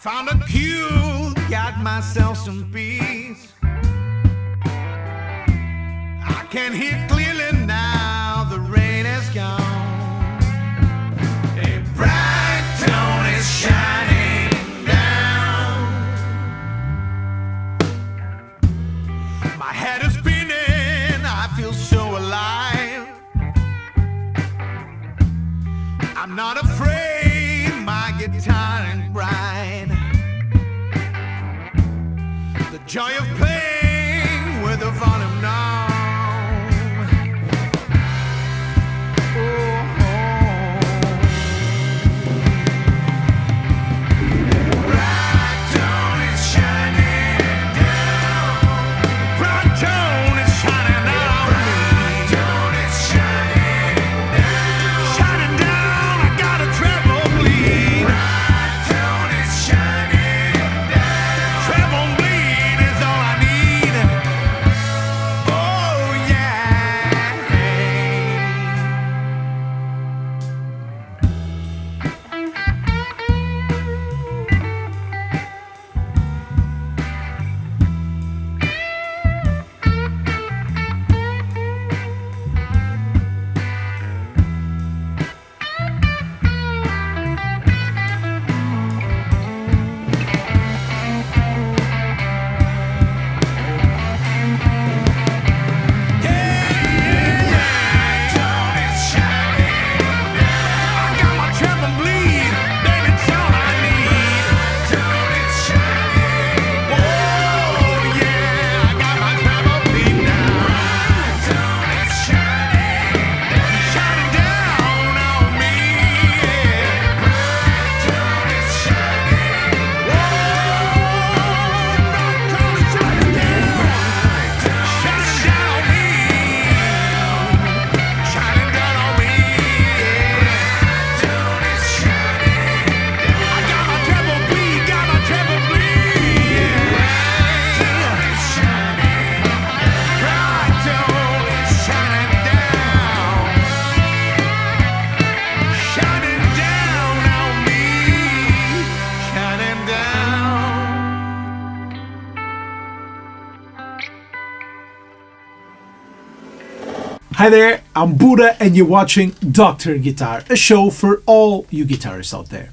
Found a cue, got myself some peace. I can hear clearly now, the rain has gone. A bright dawn is shining down. My head is spinning, I feel so alive. I'm not afraid, my guitar and bright. The joy of playing with the volume now. Hi there, I'm Budda and you're watching Dr. Guitar, a show for all you guitarists out there.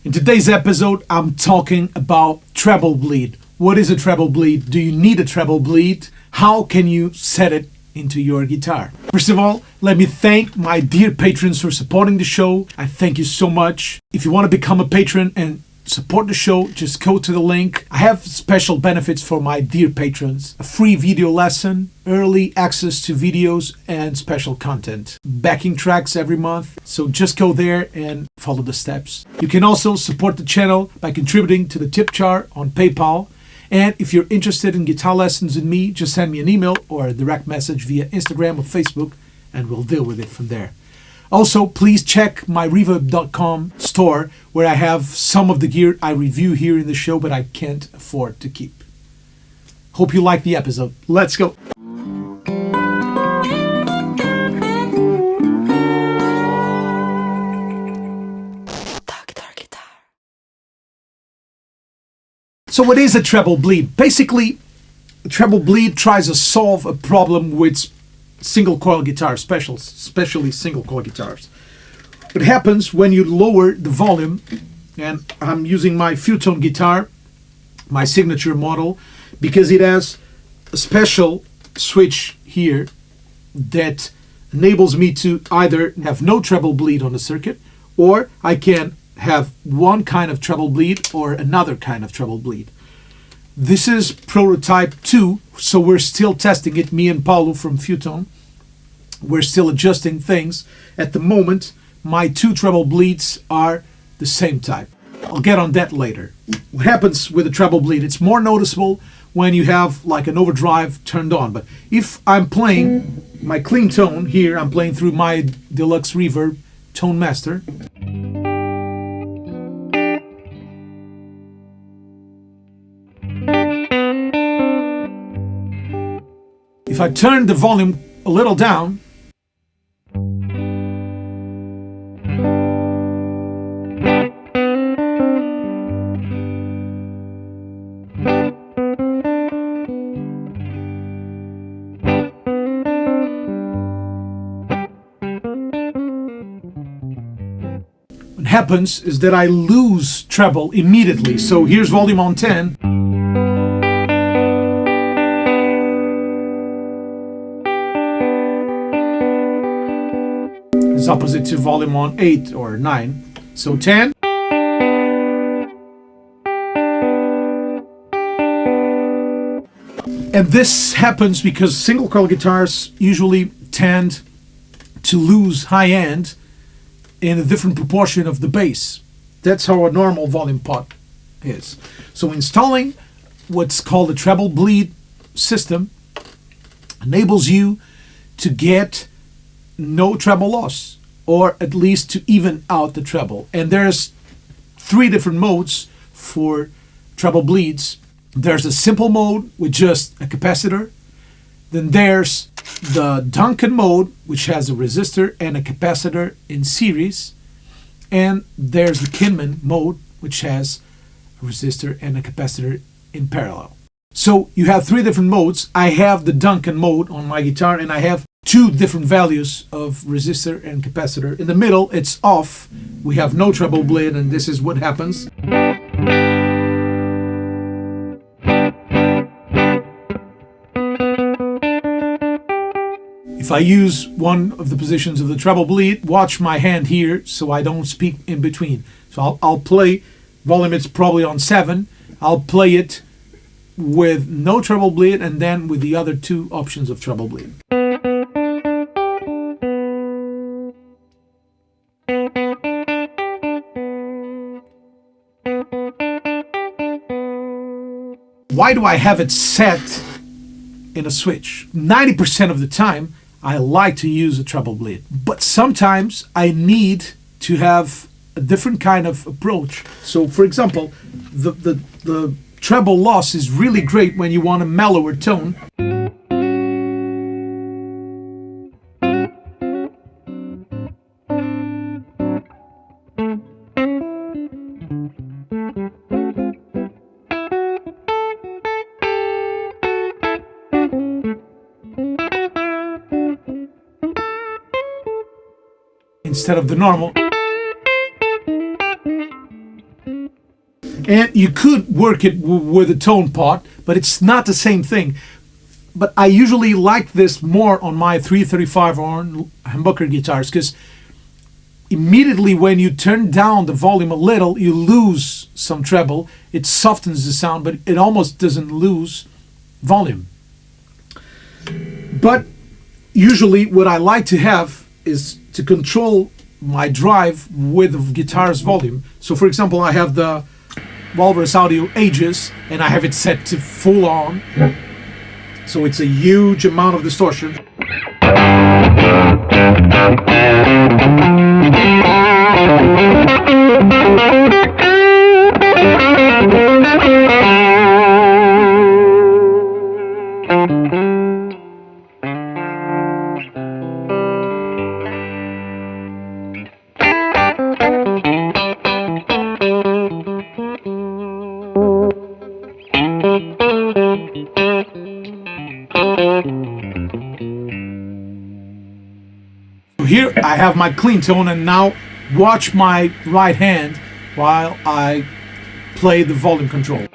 In today's episode, I'm talking about treble bleed. What is a treble bleed? Do you need a treble bleed? How can you set it into your guitar? First of all, let me thank my dear patrons for supporting the show. I thank you so much. If you want to become a patron and support the show, just go to the link. I have special benefits for my dear patrons. A free video lesson, early access to videos, and special content. Backing tracks every month. So just go there and follow the steps. You can also support the channel by contributing to the tip jar on PayPal. And if you're interested in guitar lessons with me, just send me an email or a direct message via Instagram or Facebook and we'll deal with it from there. Also, please check my reverb.com store where I have some of the gear I review here in the show but I can't afford to keep. Hope you like the episode. Let's go. So what is a treble bleed? Basically, a treble bleed tries to solve a problem with single coil guitars, especially single coil guitars. What happens when you lower the volume, and I'm using my Futone guitar, my signature model, because it has a special switch here that enables me to either have no treble bleed on the circuit, or I can have one kind of treble bleed or another kind of treble bleed. This is prototype 2, so we're still testing it, me and Paulo from Futone. We're still adjusting things. At the moment, my two treble bleeds are the same type. I'll get on that later. What happens with a treble bleed? It's more noticeable when you have like an overdrive turned on. But if I'm playing my clean tone here, I'm playing through my deluxe reverb Tone Master. If I turn the volume a little down, happens is that I lose treble immediately. So here's volume on 10. It's opposite to volume on 8 or 9. So 10. And this happens because single coil guitars usually tend to lose high end in a different proportion of the bass. That's how a normal volume pot is. So installing what's called a treble bleed system enables you to get no treble loss, or at least to even out the treble. And there's 3 different modes for treble bleeds. There's a simple mode with just a capacitor. Then there's the Duncan mode, which has a resistor and a capacitor in series. And there's the Kinman mode, which has a resistor and a capacitor in parallel. So you have 3 different modes. I have the Duncan mode on my guitar, and I have 2 different values of resistor and capacitor. In the middle, it's off. We have no treble bleed, and this is what happens. If I use one of the positions of the treble bleed, watch my hand here so I don't speak in between. So I'll play, volume it's probably on 7. I'll play it with no treble bleed and then with the other 2 options of treble bleed. Why do I have it set in a switch? 90% of the time, I like to use a treble bleed, but sometimes I need to have a different kind of approach. So for example, the treble loss is really great when you want a mellower tone. Instead of the normal. And you could work it with a tone pot, but it's not the same thing. But I usually like this more on my 335 or humbucker guitars, because immediately when you turn down the volume a little, you lose some treble. It softens the sound, but it almost doesn't lose volume. But usually what I like to have is to control my drive with the guitar's volume. So for example, I have the Walrus Audio Aegis and I have it set to full on. So it's a huge amount of distortion. Here I have my clean tone, and now watch my right hand while I play the volume control.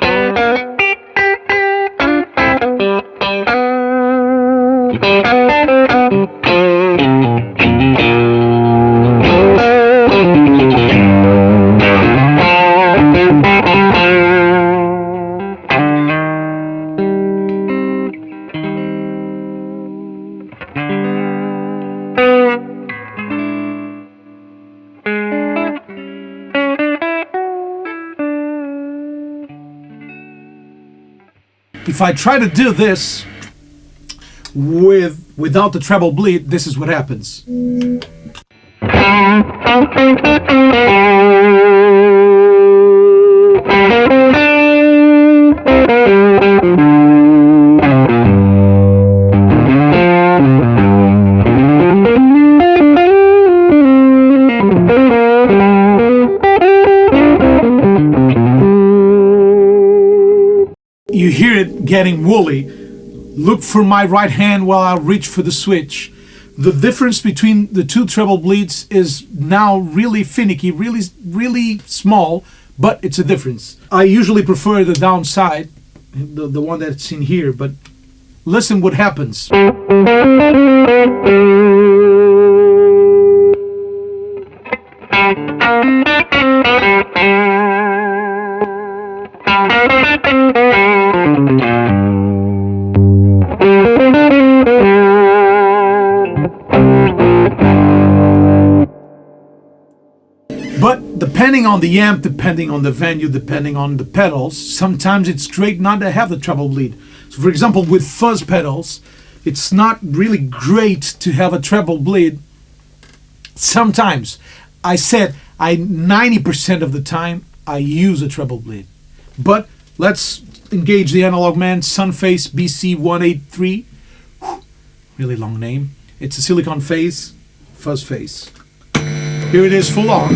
If I try to do this without the treble bleed, this is what happens. You hear it getting woolly. Look for my right hand while I reach for the switch. The difference between the two treble bleeds is now really finicky, really small, but it's a difference. I usually prefer the downside, the one that's in here, but listen what happens. But depending on the amp, depending on the venue, depending on the pedals, sometimes it's great not to have the treble bleed. So for example, with fuzz pedals, it's not really great to have a treble bleed. Sometimes, I said 90% of the time I use a treble bleed. But let's engage the analog man, Sunface BC183. Really long name. It's a silicon phase, fuzz face. Here it is full on.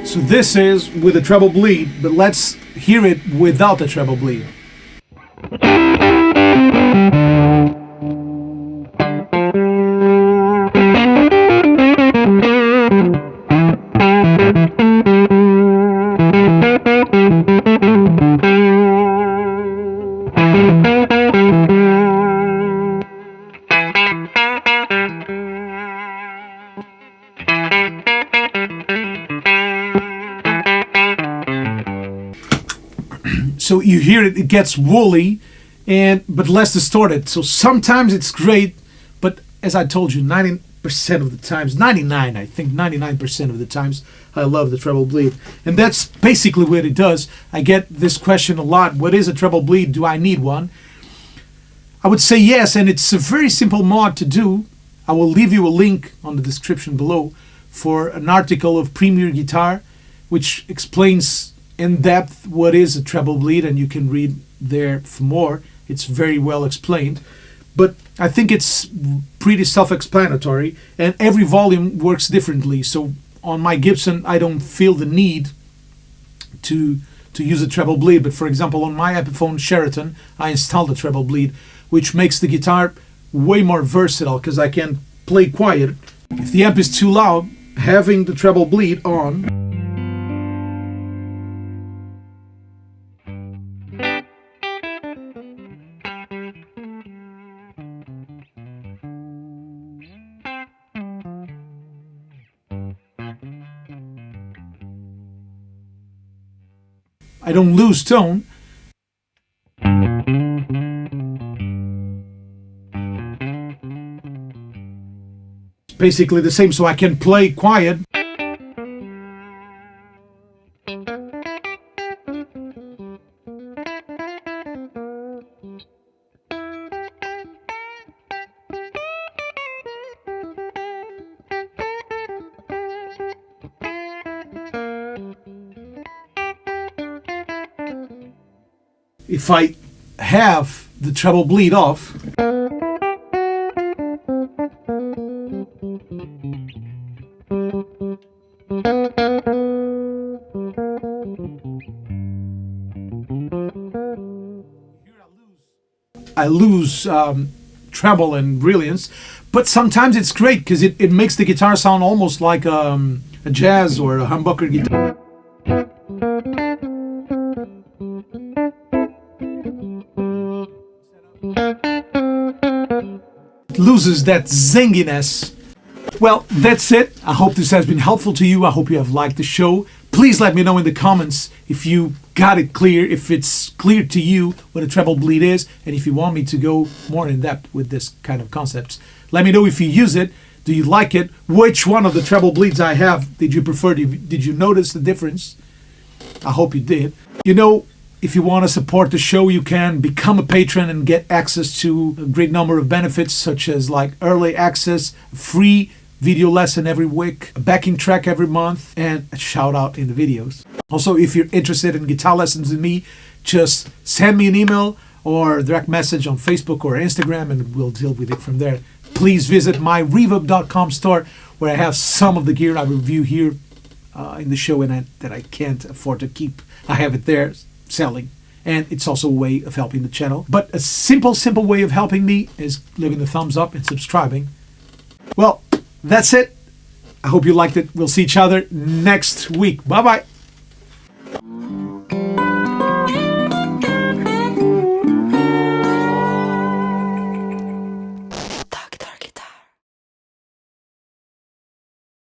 So this is with a treble bleed, but let's hear it without the treble bleed. So you hear it, it gets woolly, but less distorted. So sometimes it's great, but as I told you, 90% of the times, 99% of the times, I love the treble bleed. And that's basically what it does. I get this question a lot. What is a treble bleed? Do I need one? I would say yes, and it's a very simple mod to do. I will leave you a link on the description below for an article of Premier Guitar, which explains in depth what is a treble bleed, and you can read there for more. It's very well explained, but I think it's pretty self-explanatory, and every volume works differently. So on my Gibson, I don't feel the need to use a treble bleed, but for example on my Epiphone Sheraton, I installed a treble bleed, which makes the guitar way more versatile because I can play quiet. If the amp is too loud, having the treble bleed on I don't lose tone. It's basically the same, so I can play quiet. If I have the treble bleed off, I lose treble and brilliance, but sometimes it's great because it makes the guitar sound almost like a jazz or a humbucker guitar. It loses that zinginess. Well, that's it. I hope this has been helpful to you. I hope you have liked the show. Please let me know in the comments if you got it clear, if it's clear to you what a treble bleed is, and if you want me to go more in depth with this kind of concepts. Let me know if you use it. Do you like it? Which one of the treble bleeds I have did you prefer? Did you notice the difference? I hope you did. You know, If you want to support the show, you can become a patron and get access to a great number of benefits, such as like early access, free video lesson every week, a backing track every month, and a shout out in the videos. Also, if you're interested in guitar lessons with me, just send me an email or direct message on Facebook or Instagram and we'll deal with it from there. Please visit my reverb.com store where I have some of the gear I review here in the show and that I can't afford to keep. I have it there selling. And it's also a way of helping the channel. But a simple way of helping me is leaving the thumbs up and subscribing. Well, that's it. I hope you liked it. We'll see each other next week. Bye-bye.